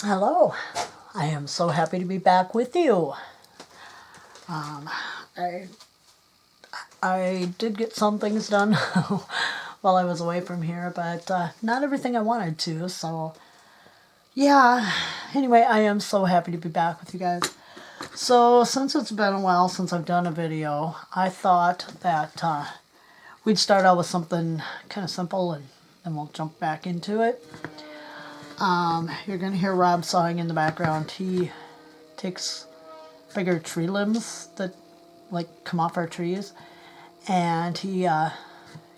Hello, I am so happy to be back with you. I did get some things done while I was away from here, but not everything I wanted to, so yeah. Anyway, I am so happy to be back with you guys. So since it's been a while since I've done a video, I thought that we'd start out with something kind of simple and then we'll jump back into it. You're going to hear Rob sawing in the background. He takes bigger tree limbs that like come off our trees and he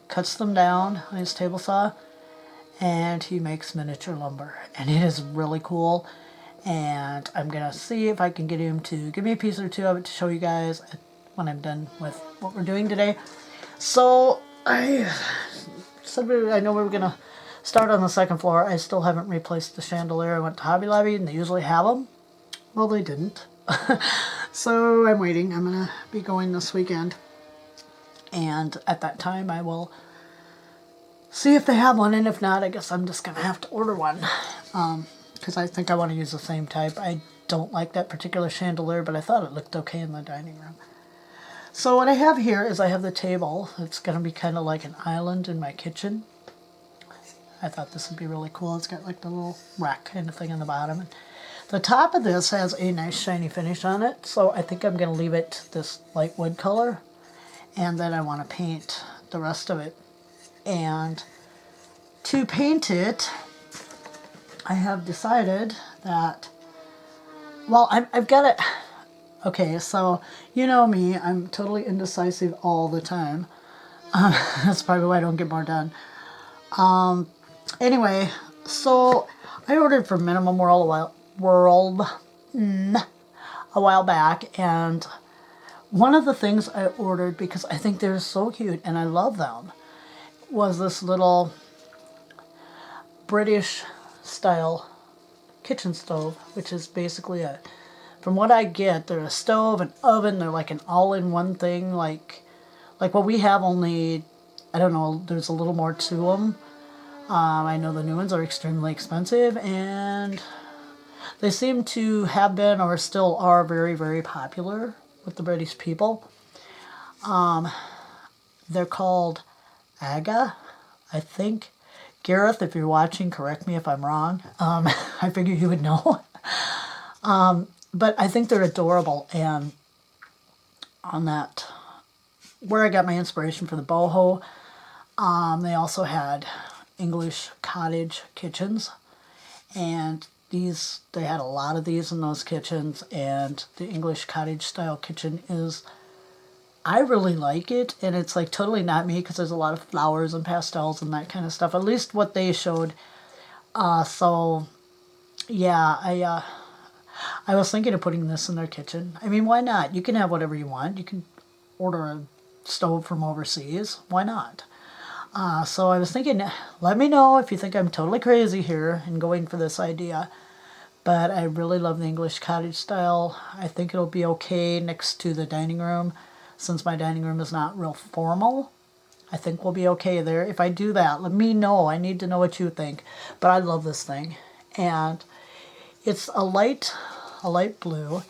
cuts them down on his table saw and he makes miniature lumber, and it is really cool. And I'm going to see if I can get him to give me a piece or two of it to show you guys when I'm done with what we're doing today. So I said I know we were going to start on the second floor. I still haven't replaced the chandelier. I went to Hobby Lobby and they usually have them. Well, they didn't. So I'm waiting. I'm going to be going this weekend. And at that time I will see if they have one. And if not, I guess I'm just going to have to order one. Because I think I want to use the same type. I don't like that particular chandelier, but I thought it looked okay in the dining room. So what I have here is I have the table. It's going to be kind of like an island in my kitchen. I thought this would be really cool. It's got like the little rack kind of thing on the bottom. And the top of this has a nice shiny finish on it. So I think I'm going to leave it this light wood color. And then I want to paint the rest of it. And to paint it, I have decided that, well, I've got it. Okay, so you know me. I'm totally indecisive all the time. That's probably why I don't get more done. Anyway, so I ordered from Minimum World a while back, and one of the things I ordered, because I think they're so cute and I love them, was this little British style kitchen stove, which is basically from what I get, they're a stove, an oven, they're like an all-in-one thing, like what we have, only, I don't know, there's a little more to them. I know the new ones are extremely expensive, and they seem to have been or still are very, very popular with the British people. They're called Aga, I think. Gareth, if you're watching, correct me if I'm wrong. I figured you would know. But I think they're adorable, and on that, where I got my inspiration for the boho, they also had English cottage kitchens, and they had a lot of these in those kitchens, and the English cottage style kitchen I really like it, and it's like totally not me because there's a lot of flowers and pastels and that kind of stuff, at least what they showed. So yeah, I was thinking of putting this in their kitchen. I mean, why not? You can have whatever you want. You can order a stove from overseas. Why not? So I was thinking, let me know if you think I'm totally crazy here and going for this idea. But I really love the English cottage style. I think it'll be okay next to the dining room. Since my dining room is not real formal, I think we'll be okay there. If I do that, let me know. I need to know what you think. But I love this thing. And it's a light blue.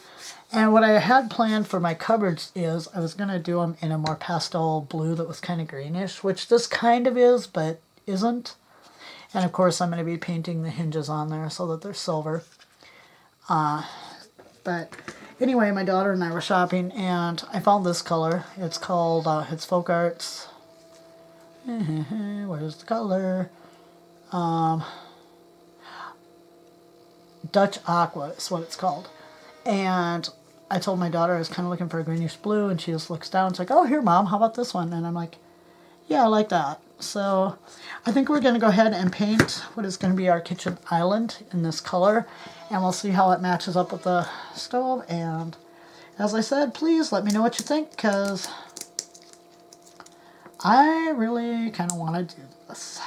And what I had planned for my cupboards is I was going to do them in a more pastel blue that was kind of greenish, which this kind of is, but isn't. And of course, I'm going to be painting the hinges on there so that they're silver. But anyway, my daughter and I were shopping, and I found this color. It's called, it's Folk Arts. Where's the color? Dutch Aqua is what it's called. And I told my daughter I was kind of looking for a greenish blue, and she just looks down. It's like, oh, here, Mom, how about this one? And I'm like, yeah, I like that. So I think we're going to go ahead and paint what is going to be our kitchen island in this color, and we'll see how it matches up with the stove. And as I said, please let me know what you think, because I really kind of want to do this.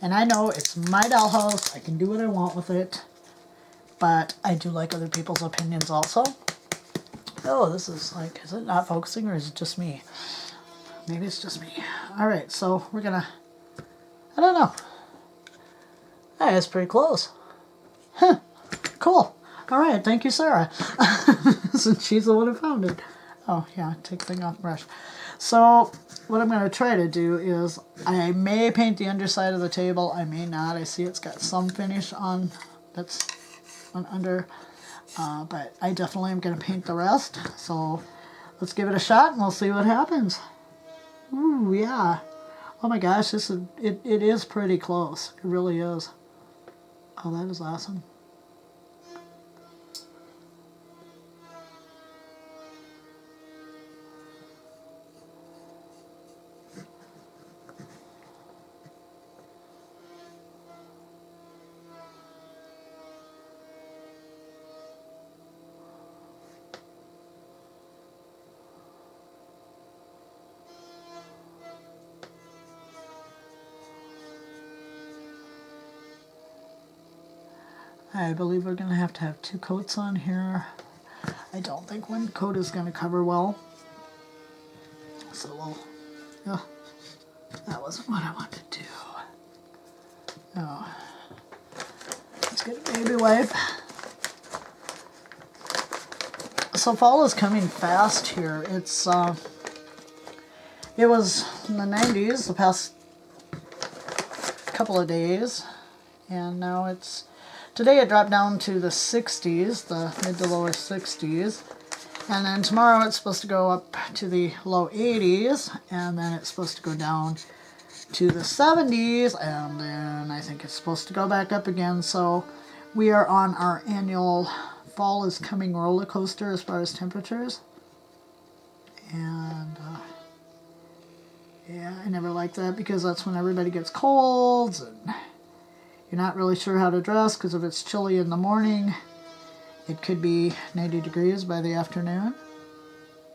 And I know it's my dollhouse. I can do what I want with it. But I do like other people's opinions also. Oh, this is like, is it not focusing or is it just me? Maybe it's just me. Alright, so we're gonna, I don't know. That's pretty close. Huh. Cool. All right. Thank you, Sarah. Since she's the one who found it. Oh, yeah. Take the thing off the brush. So what I'm going to try to do is I may paint the underside of the table. I may not. I see it's got some finish on that's on under. But I definitely am going to paint the rest. So let's give it a shot and we'll see what happens. Ooh, yeah. Oh my gosh, it is pretty close. It really is. Oh, that is awesome. I believe we're going to have 2 coats on here. I don't think one coat is going to cover well. So we'll... Oh, that wasn't what I wanted to do. Oh. Let's get a baby wipe. So fall is coming fast here. It was in the 90s the past couple of days. And now today it dropped down to the 60s, the mid to lower 60s. And then tomorrow it's supposed to go up to the low 80s. And then it's supposed to go down to the 70s. And then I think it's supposed to go back up again. So we are on our annual fall is coming roller coaster as far as temperatures. And yeah, I never like that because that's when everybody gets colds and you're not really sure how to dress because if it's chilly in the morning, it could be 90 degrees by the afternoon.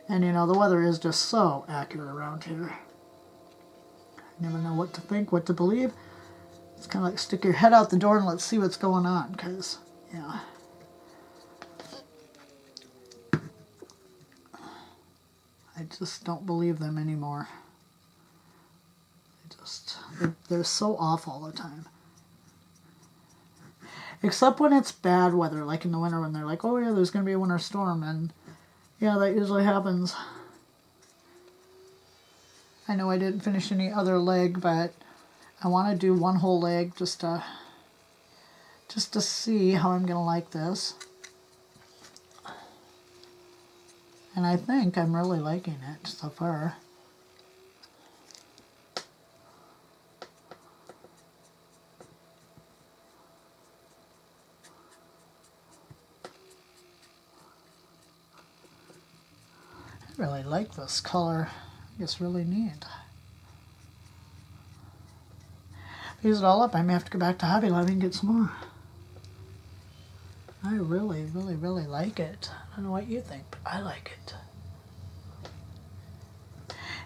And you know, the weather is just so accurate around here. I never know what to think, what to believe. It's kind of like stick your head out the door and let's see what's going on because, yeah. I just don't believe them anymore. They're so off all the time. Except when it's bad weather, like in the winter when they're like, oh yeah, there's going to be a winter storm, and yeah, that usually happens. I know I didn't finish any other leg, but I want to do one whole leg just to see how I'm going to like this. And I think I'm really liking it so far. I really like this color. It's really neat. Use it all up. I may have to go back to Hobby Lobby and get some more. I really, really, really like it. I don't know what you think, but I like it.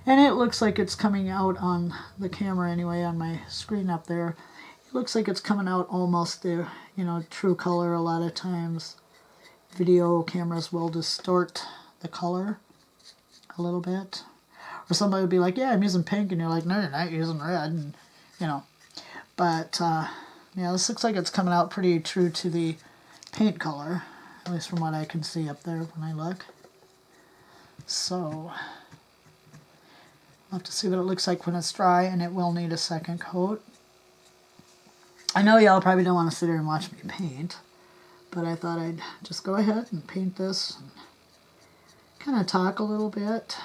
And it looks like it's coming out on the camera anyway, on my screen up there. It looks like it's coming out almost there, you know, true color. A lot of times video cameras will distort the color a little bit. Or somebody would be like, yeah, I'm using pink, and you're like, no, you're not using red, and, you know. But, yeah, this looks like it's coming out pretty true to the paint color, at least from what I can see up there when I look. So, I'll have to see what it looks like when it's dry, and it will need a second coat. I know y'all probably don't want to sit here and watch me paint, but I thought I'd just go ahead and paint this and kind of talk a little bit.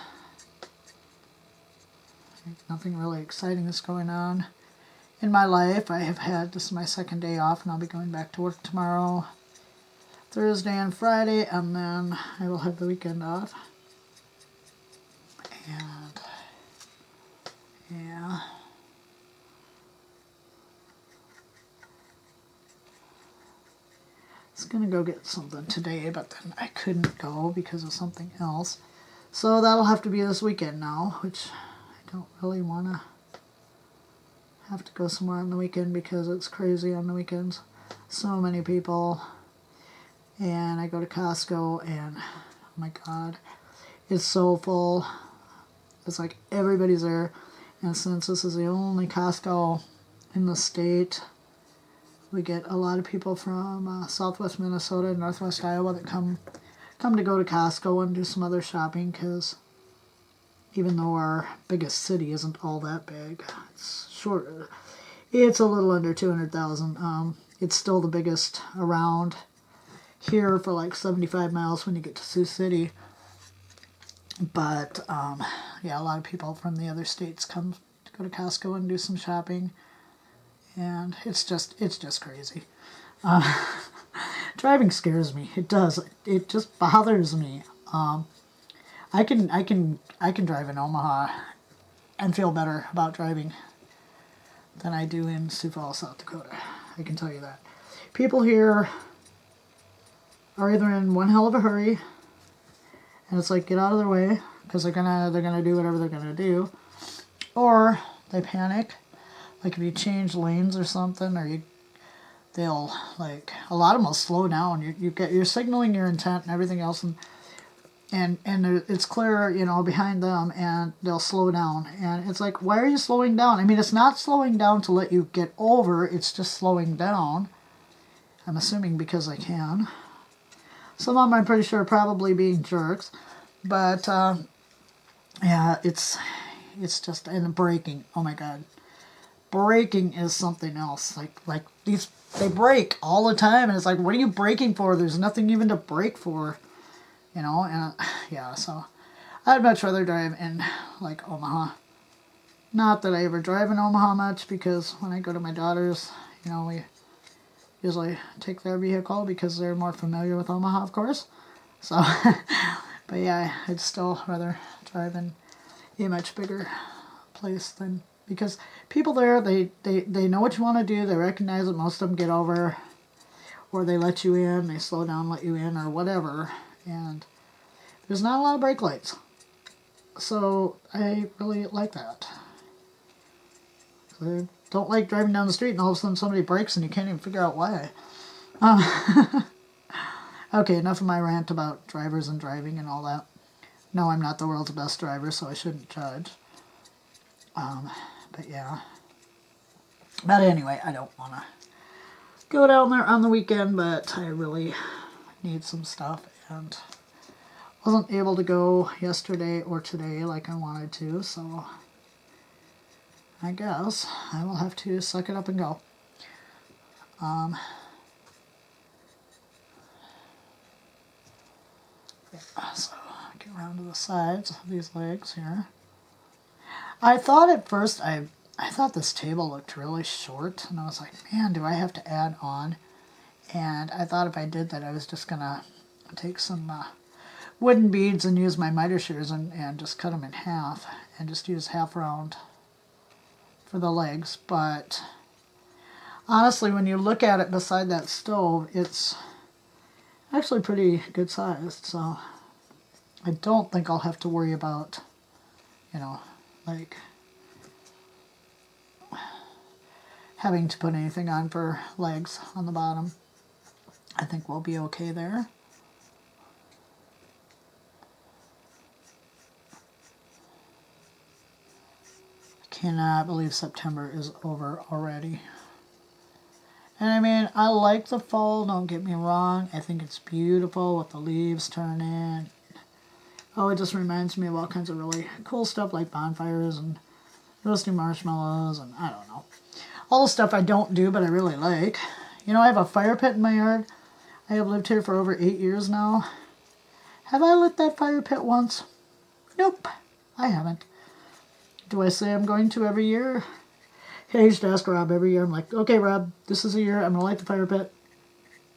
Nothing really exciting is going on in my life. I have had, this is my second day off, and I'll be going back to work tomorrow, Thursday and Friday, and then I will have the weekend off. And yeah. I was going to go get something today, but then I couldn't go because of something else. So that'll have to be this weekend now, which I don't really want to have to go somewhere on the weekend because it's crazy on the weekends. So many people. And I go to Costco and, oh my God, it's so full. It's like everybody's there. And since this is the only Costco in the state, We get a lot of people from southwest Minnesota and northwest Iowa that come to go to Costco and do some other shopping, because even though our biggest city isn't all that big, it's a little under 200,000. It's still the biggest around here for like 75 miles when you get to Sioux City. But yeah, a lot of people from the other states come to go to Costco and do some shopping, and it's just crazy. Driving scares me. It does. It just bothers me. I can drive in Omaha and feel better about driving than I do in Sioux Falls, South Dakota. I can tell you that. People here are either in one hell of a hurry, and it's like, get out of their way, because they're gonna do whatever they're gonna do, or they panic. Like if you change lanes or something, or they'll, like, a lot of them will slow down. You're signaling your intent and everything else, and it's clear, behind them, and they'll slow down. And it's like, why are you slowing down? I mean, it's not slowing down to let you get over, it's just slowing down. I'm assuming because they can. Some of them, I'm pretty sure, are probably being jerks. But, yeah, it's just, and braking, oh my god. Braking is something else. Like these, they brake all the time, and it's like, what are you braking for? There's nothing even to brake for. And yeah, so I'd much rather drive in like Omaha. Not that I ever drive in Omaha much, because when I go to my daughter's, we usually take their vehicle because they're more familiar with Omaha, of course. So, but yeah, I'd still rather drive in a much bigger place than, because people there, they know what you want to do, they recognize that most of them get over, or they let you in, they slow down, let you in, or whatever. And there's not a lot of brake lights. So I really like that. I don't like driving down the street and all of a sudden somebody brakes and you can't even figure out why. Okay, enough of my rant about drivers and driving and all that. No, I'm not the world's best driver, so I shouldn't judge. But yeah. But anyway, I don't want to go down there on the weekend, but I really need some stuff, and wasn't able to go yesterday or today like I wanted to, so I guess I will have to suck it up and go. Yeah, so get around to the sides of these legs here. I thought at first, I thought this table looked really short, and I was like, man, do I have to add on? And I thought if I did that, I was just gonna take some wooden beads and use my miter shears and just cut them in half, and just use half round for the legs. But honestly, when you look at it beside that stove, it's actually pretty good sized, so I don't think I'll have to worry about, like having to put anything on for legs on the bottom. I think we'll be okay there. Cannot believe September is over already. And I mean, I like the fall, don't get me wrong. I think it's beautiful with the leaves turning. Oh, it just reminds me of all kinds of really cool stuff like bonfires and roasting marshmallows and I don't know. All the stuff I don't do but I really like. I have a fire pit in my yard. I have lived here for over 8 years now. Have I lit that fire pit once? Nope, I haven't. Do I say I'm going to every year? I used to ask Rob every year. I'm like, okay, Rob, this is a year. I'm going to light the fire pit.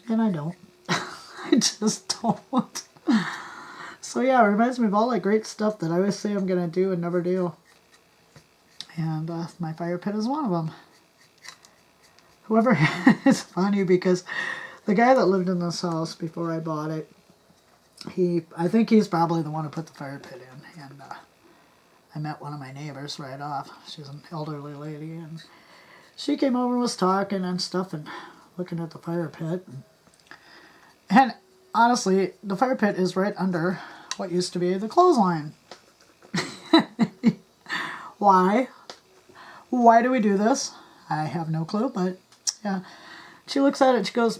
And I don't. I just don't. So yeah, it reminds me of all that great stuff that I always say I'm going to do and never do. And my fire pit is one of them. It's funny because the guy that lived in this house before I bought it, I think he's probably the one who put the fire pit in. And I met one of my neighbors right off. She's an elderly lady, and she came over and was talking and stuff and looking at the fire pit. And honestly, the fire pit is right under what used to be the clothesline. Why? Why do we do this? I have no clue, but yeah. She looks at it, she goes,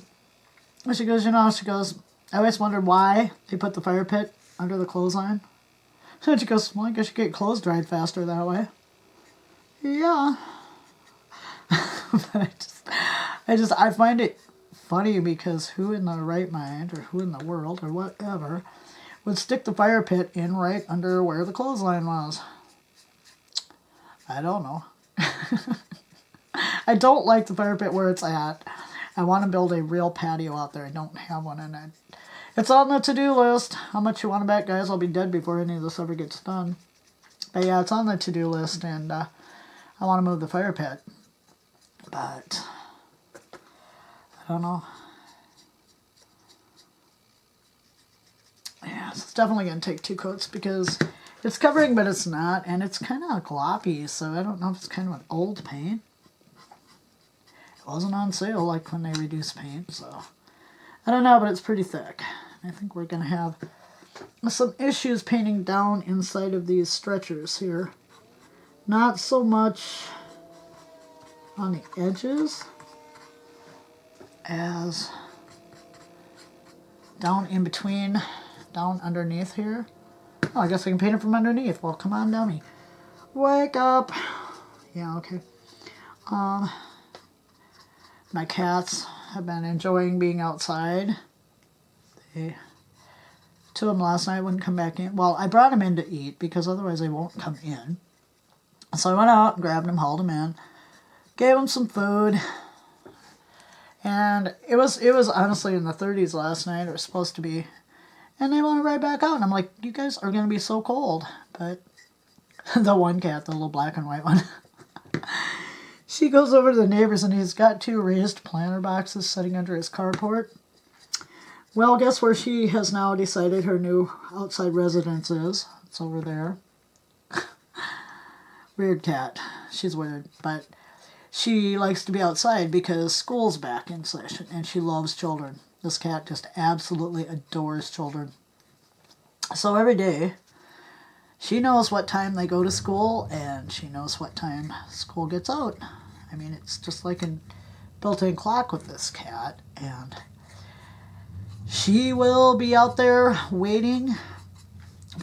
I always wondered why they put the fire pit under the clothesline. And she goes, well, I guess you get clothes dried faster that way. Yeah. But I find it funny because who in the right mind, or who in the world, or whatever, would stick the fire pit in right under where the clothesline was? I don't know. I don't like the fire pit where it's at. I want to build a real patio out there. I don't have one, and it's on the to-do list. How much you want to bet, guys? I'll be dead before any of this ever gets done. But yeah, it's on the to-do list, and I want to move the fire pit. But I don't know. Yeah, it's definitely going to take 2 coats because it's covering, but it's not, and it's kind of gloppy, so I don't know if it's kind of an old paint. It wasn't on sale like when they reduced paint, so I don't know, but it's pretty thick. I think we're going to have some issues painting down inside of these stretchers here. Not so much on the edges as down in between, down underneath here. Oh, I guess I can paint it from underneath. Well, come on, dummy. Wake up. Yeah, okay. My cats have been enjoying being outside. 2 of them last night wouldn't come back in. Well, I brought them in to eat because otherwise they won't come in. So I went out and grabbed them, hauled them in, gave them some food. And it was honestly in the 30s last night. It was supposed to be. And they want to ride back out. And I'm like, you guys are going to be so cold. But the one cat, the little black and white one, she goes over to the neighbors and he's got 2 raised planter boxes sitting under his carport. Well, guess where she has now decided her new outside residence is? It's over there. Weird cat. She's weird. But she likes to be outside because school's back in session and she loves children. This cat just absolutely adores children. So every day, she knows what time they go to school and she knows what time school gets out. I mean, it's just like a built-in clock with this cat. And she will be out there waiting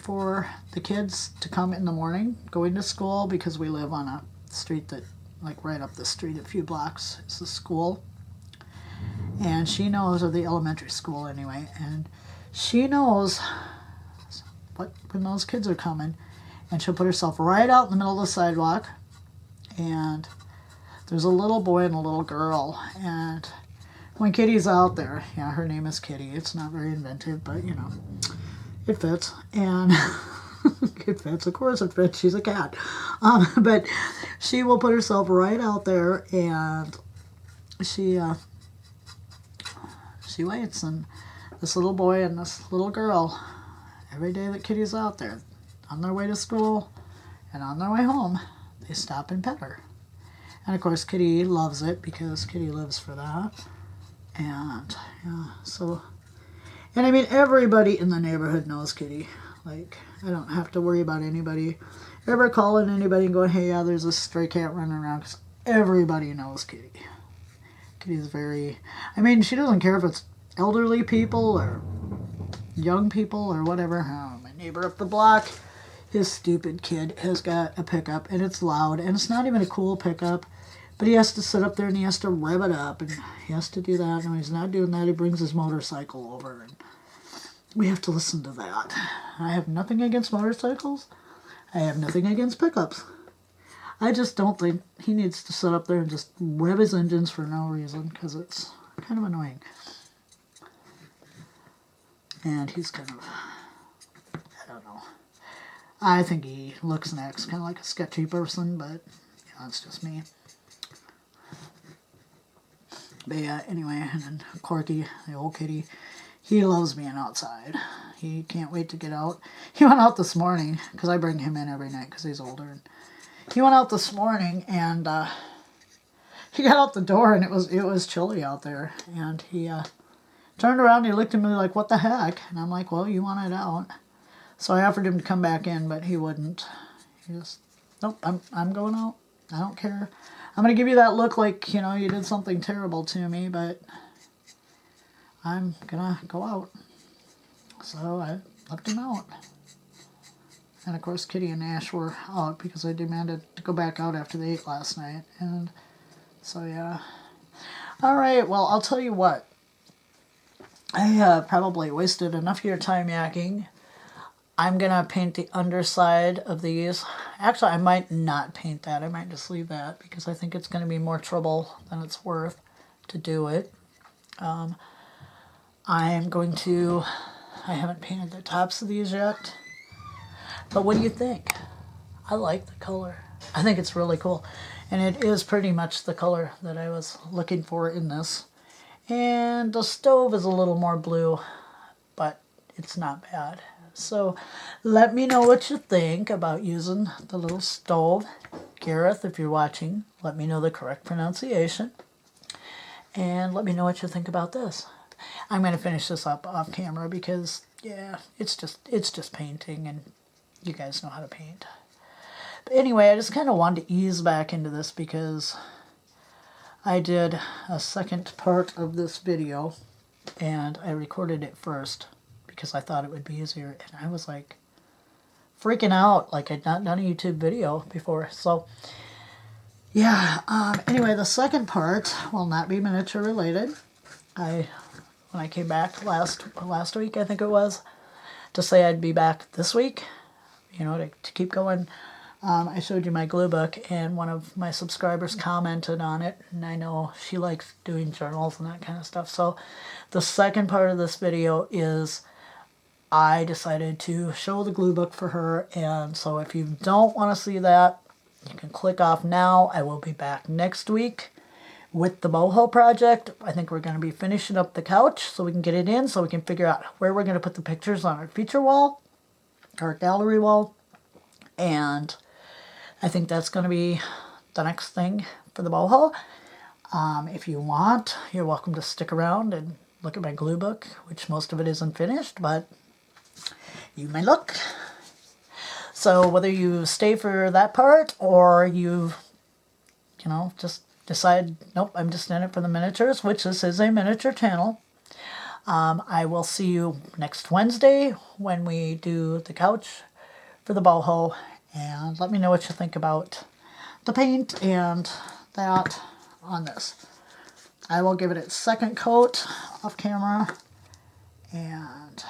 for the kids to come in the morning, going to school, because we live on a street that, like right up the street, a few blocks is the school. And she knows, or the elementary school anyway, and she knows when those kids are coming, and she'll put herself right out in the middle of the sidewalk, and there's a little boy and a little girl, and when Kitty's out there, yeah, her name is Kitty, it's not very inventive, but you know, it fits, and it fits, of course it fits, she's a cat, but she will put herself right out there, and she waits, and this little boy and this little girl, every day that Kitty's out there, on their way to school and on their way home, they stop and pet her. And of course Kitty loves it because Kitty lives for that. And yeah, so, and I mean everybody in the neighborhood knows Kitty. Like, I don't have to worry about anybody ever calling anybody and going, hey, yeah, there's a stray cat running around, because everybody knows Kitty. Kitty's very, I mean, she doesn't care if it's elderly people or young people or whatever. Oh, my neighbor up the block, his stupid kid has got a pickup, and it's loud, and it's not even a cool pickup, but he has to sit up there and he has to rev it up, and he has to do that, and when he's not doing that, he brings his motorcycle over, and we have to listen to that. I have nothing against motorcycles. I have nothing against pickups. I just don't think he needs to sit up there and just rev his engines for no reason, because it's kind of annoying. And he's kind of, I don't know. I think he looks next kind of like a sketchy person, but yeah, that's just me. But yeah, anyway, and then Corky, the old kitty, he loves being outside. He can't wait to get out. He went out this morning, because I bring him in every night because he's older. And he went out this morning, and he got out the door, and it was chilly out there. And he turned around, and he looked at me like, what the heck? And I'm like, well, you want it out. So I offered him to come back in, but he wouldn't. He just, nope, I'm going out. I don't care. I'm going to give you that look like, you know, you did something terrible to me, but I'm going to go out. So I left him out. And of course Kitty and Ash were out because I demanded to go back out after they ate last night. And so yeah. Alright, well, I'll tell you what. I probably wasted enough of your time yakking. I'm going to paint the underside of these. Actually, I might not paint that. I might just leave that because I think it's going to be more trouble than it's worth to do it. I'm going to... I haven't painted the tops of these yet. But what do you think? I like the color. I think it's really cool. And it is pretty much the color that I was looking for in this. And the stove is a little more blue, but it's not bad. So let me know what you think about using the little stove. Gareth, if you're watching, let me know the correct pronunciation. And let me know what you think about this. I'm going to finish this up off camera because, yeah, it's just painting, and you guys know how to paint. But anyway, I just kind of wanted to ease back into this because I did a second part of this video, and I recorded it first because I thought it would be easier, and I was like freaking out like I'd not done a YouTube video before. So yeah, anyway, the second part will not be miniature related. When I came back last week, I think it was, to say I'd be back this week, you know, to keep going. I showed you my glue book, and one of my subscribers commented on it, and I know she likes doing journals and that kind of stuff. So the second part of this video is I decided to show the glue book for her, and so if you don't want to see that, you can click off now. I will be back next week with the boho project. I think we're going to be finishing up the couch so we can get it in, so we can figure out where we're going to put the pictures on our feature wall, our gallery wall, and I think that's going to be the next thing for the boho. If you want, you're welcome to stick around and look at my glue book, which most of it isn't finished, but you may look. So whether you stay for that part or you know, just decide, nope, I'm just in it for the miniatures, which this is a miniature channel. I will see you next Wednesday when we do the couch for the boho. And let me know what you think about the paint and that on this. I will give it its second coat off camera. And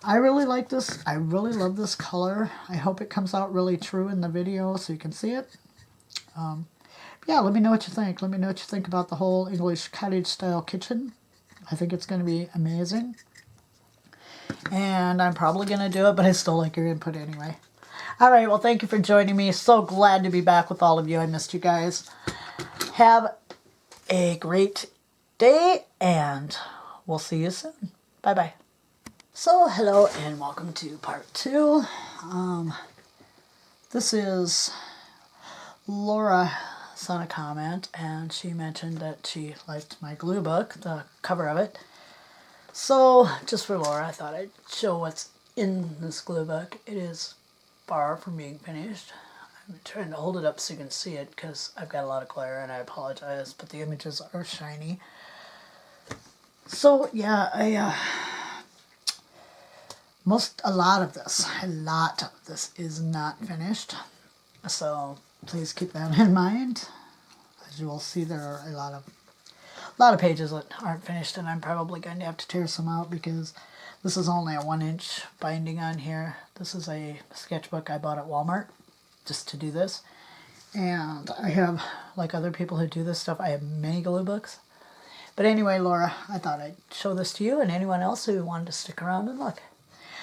I really like this. I really love this color. I hope it comes out really true in the video so you can see it. Yeah, let me know what you think. Let me know what you think about the whole English cottage style kitchen. I think it's going to be amazing. And I'm probably going to do it, but I still like your input anyway. All right, well, thank you for joining me. So glad to be back with all of you. I missed you guys. Have a great day, and we'll see you soon. Bye-bye. So, hello, and welcome to part 2. This is Laura sent a comment, and she mentioned that she liked my glue book, the cover of it. So, just for Laura, I thought I'd show what's in this glue book. It is far from being finished. I'm trying to hold it up so you can see it because I've got a lot of glare, and I apologize, but the images are shiny. So, yeah, a lot of this is not finished. So, please keep that in mind. As you will see, there are a lot of pages that aren't finished, and I'm probably going to have to tear some out because this is only a 1-inch binding on here. This is a sketchbook I bought at Walmart just to do this. And I have, like other people who do this stuff, I have many glue books. But anyway, Laura, I thought I'd show this to you and anyone else who wanted to stick around and look.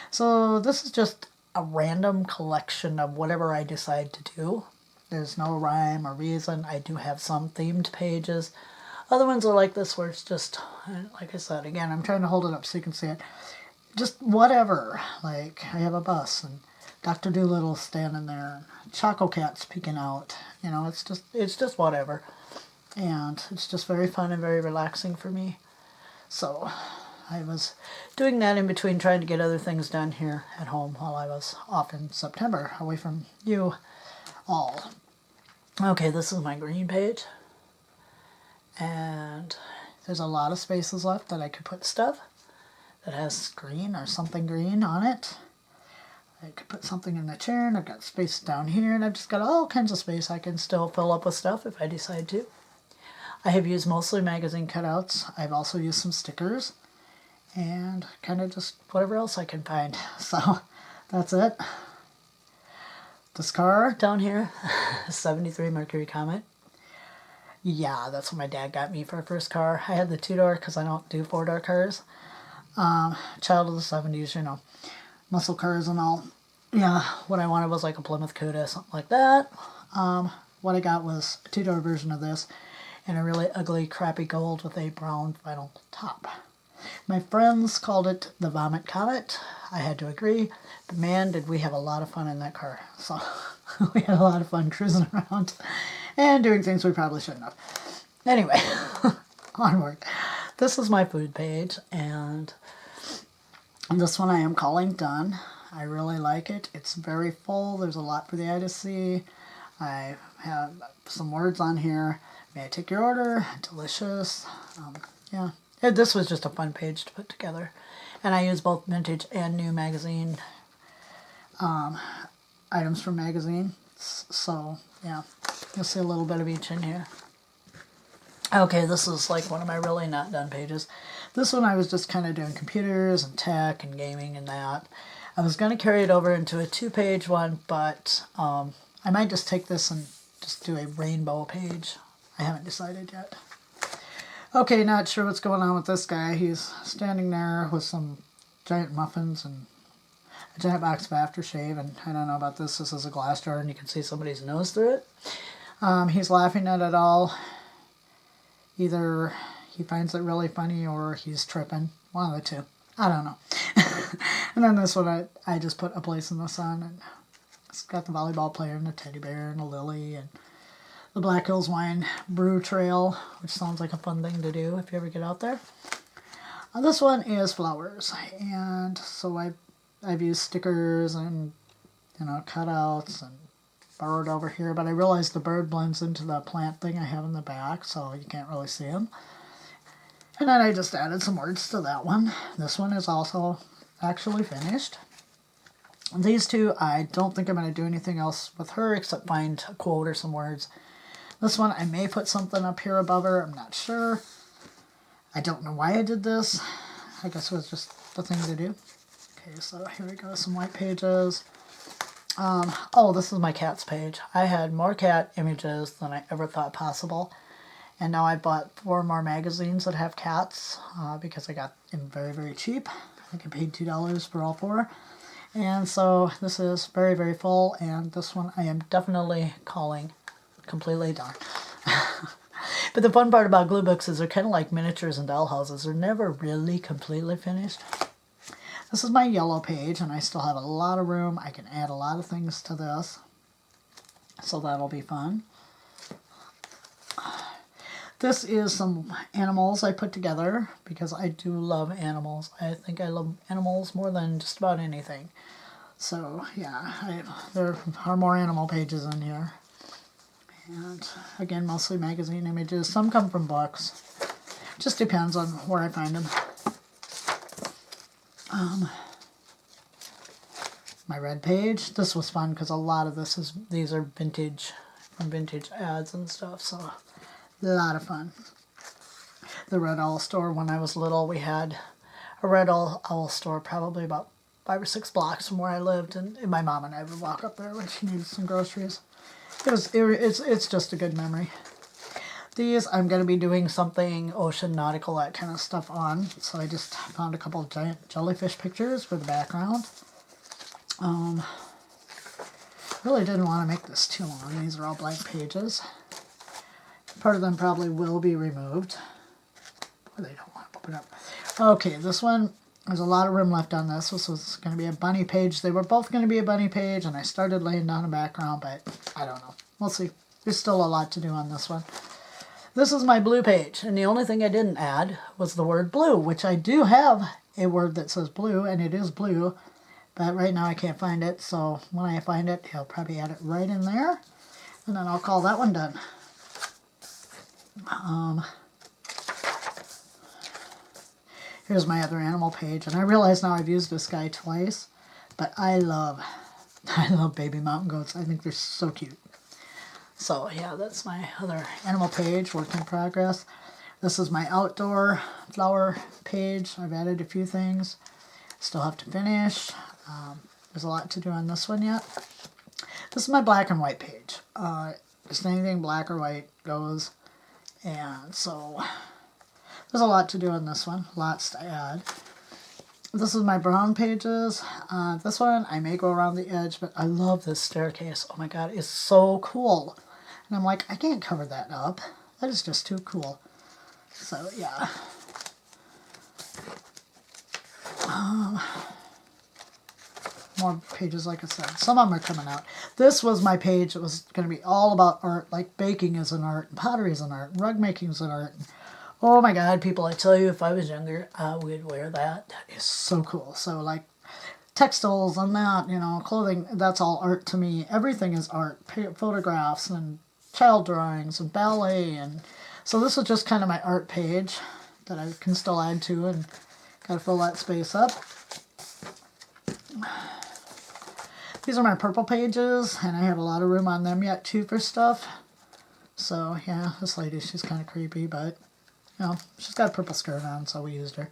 So this is just a random collection of whatever I decide to do. There's no rhyme or reason. I do have some themed pages. Other ones are like this where it's just, like I said, again, I'm trying to hold it up so you can see it. Just whatever. Like, I have a bus and Dr. Dolittle standing there and Choco Cat's peeking out. You know, it's just whatever. And it's just very fun and very relaxing for me. So I was doing that in between trying to get other things done here at home while I was off in September, away from you all. Okay, this is my green page. And there's a lot of spaces left that I could put stuff that has green or something green on it. I could put something in the chair, and I've got space down here, and I've just got all kinds of space I can still fill up with stuff if I decide to. I have used mostly magazine cutouts. I've also used some stickers and kind of just whatever else I can find. So that's it. This car down here, 73 Mercury Comet. Yeah, that's what my dad got me for a first car. I had the 2-door because I don't do 4-door cars. Child of the 70s, you know, muscle cars and all. Yeah, what I wanted was like a Plymouth Cuda, something like that. What I got was a 2-door version of this and a really ugly, crappy gold with a brown vinyl top. My friends called it the Vomit Comet. I had to agree, but man, did we have a lot of fun in that car. So we had a lot of fun cruising around and doing things we probably shouldn't have. Anyway, onward. This is my food page, and this one I am calling done. I really like it. It's very full. There's a lot for the eye to see. I have some words on here. May I take your order? Delicious. Yeah. This was just a fun page to put together. And I use both vintage and new magazine items from magazine. So, yeah. You'll see a little bit of each in here. Okay, this is like one of my really not done pages. This one I was just kind of doing computers and tech and gaming and that. I was going to carry it over into a 2-page one, but I might just take this and just do a rainbow page. I haven't decided yet. Okay, not sure what's going on with this guy. He's standing there with some giant muffins and a giant box of aftershave, and I don't know about this. This is a glass jar, and you can see somebody's nose through it. He's laughing at it all. Either he finds it really funny or he's tripping. One of the two. I don't know. And then this one, I just put A Place in the Sun, and it's got the volleyball player and a teddy bear and a lily and the Black Hills Wine Brew Trail, which sounds like a fun thing to do if you ever get out there. This one is flowers, and so I've used stickers and, you know, cutouts and bird over here, but I realized the bird blends into the plant thing I have in the back, so you can't really see him. And then I just added some words to that one. This one is also actually finished. These two, I don't think I'm going to do anything else with her except find a quote or some words. This one, I may put something up here above her. I'm not sure. I don't know why I did this. I guess it was just the thing to do. Okay, so here we go. Some white pages. Oh, this is my cat's page. I had more cat images than I ever thought possible. And now I bought 4 more magazines that have cats because I got them very, very cheap. I think I paid $2 for all 4. And so this is very, very full. And this one I am definitely calling completely done. But the fun part about glue books is they're kind of like miniatures and doll houses. They're never really completely finished. This is my yellow page, and I still have a lot of room. I can add a lot of things to this, so that'll be fun. This is some animals I put together because I do love animals. I think I love animals more than just about anything. So, yeah, there are more animal pages in here. And again, mostly magazine images. Some come from books. Just depends on where I find them. My red page. This was fun because a lot of these are vintage, from vintage ads and stuff. So a lot of fun. The Red Owl store. When I was little, we had a Red Owl store probably about 5 or 6 blocks from where I lived, and my mom and I would walk up there when she needed some groceries. It's just a good memory. These I'm going to be doing something ocean nautical, that kind of stuff on. So I just found a couple of giant jellyfish pictures for the background. Really didn't want to make this too long. These are all blank pages. Part of them probably will be removed. Or they don't want to open up. Okay, this one, there's a lot of room left on this. This was going to be a bunny page. They were both going to be a bunny page, and I started laying down a background, but I don't know. We'll see. There's still a lot to do on this one. This is my blue page, and the only thing I didn't add was the word blue, which I do have a word that says blue, and it is blue, but right now I can't find it, so when I find it, I'll probably add it right in there. And then I'll call that one done. Here's my other animal page. And I realize now I've used this guy twice. But I love baby mountain goats. I think they're so cute. So yeah, that's my other animal page, work in progress. This is my outdoor flower page. I've added a few things. Still have to finish. There's a lot to do on this one yet. This is my black and white page. Just anything black or white goes. And so there's a lot to do on this one. Lots to add. This is my brown pages. This one I may go around the edge, but I love this staircase. Oh my god, it's so cool. And I'm like, I can't cover that up. That is just too cool. So yeah. More pages, like I said. Some of them are coming out. This was my page. It was going to be all about art, like baking is an art, and pottery is an art, and rug making is an art. Oh my god, people, I tell you, if I was younger, I would wear that. That is so cool. So like textiles and that, you know, clothing, that's all art to me. Everything is art. Photographs and child drawings and ballet. And so this is just kind of my art page that I can still add to and kind of fill that space up. These are my purple pages, and I have a lot of room on them yet too for stuff. So yeah, this lady, she's kind of creepy, but you know, she's got a purple skirt on, so we used her.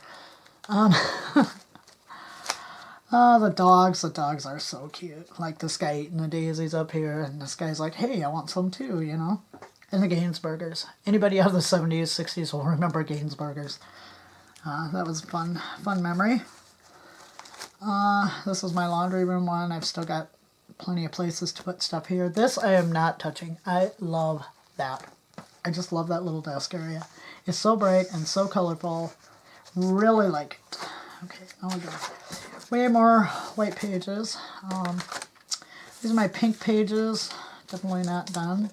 The dogs are so cute. Like this guy eating the daisies up here, and this guy's like, hey, I want some too, you know. And the Gainsburgers. Anybody out of the 70s, 60s will remember Gainsburgers. That was a fun memory. This is my laundry room one. I've still got plenty of places to put stuff here. This I am not touching. I love that. I just love that little desk area. It's so bright and so colorful. Really like it. Okay, now we go. Way more white pages. These are my pink pages. Definitely not done.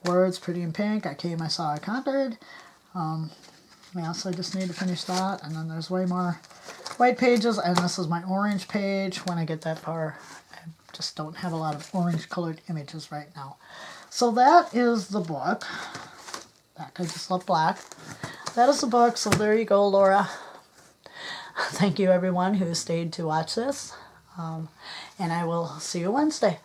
Words, pretty in pink. I came, I saw, I conquered. Yeah, so I just need to finish that. And then there's way more white pages. And this is my orange page. When I get that far, I just don't have a lot of orange colored images right now. So that is the book. Back, I just love black. That is the book. So there you go, Laura. Thank you, everyone who stayed to watch this. And I will see you Wednesday.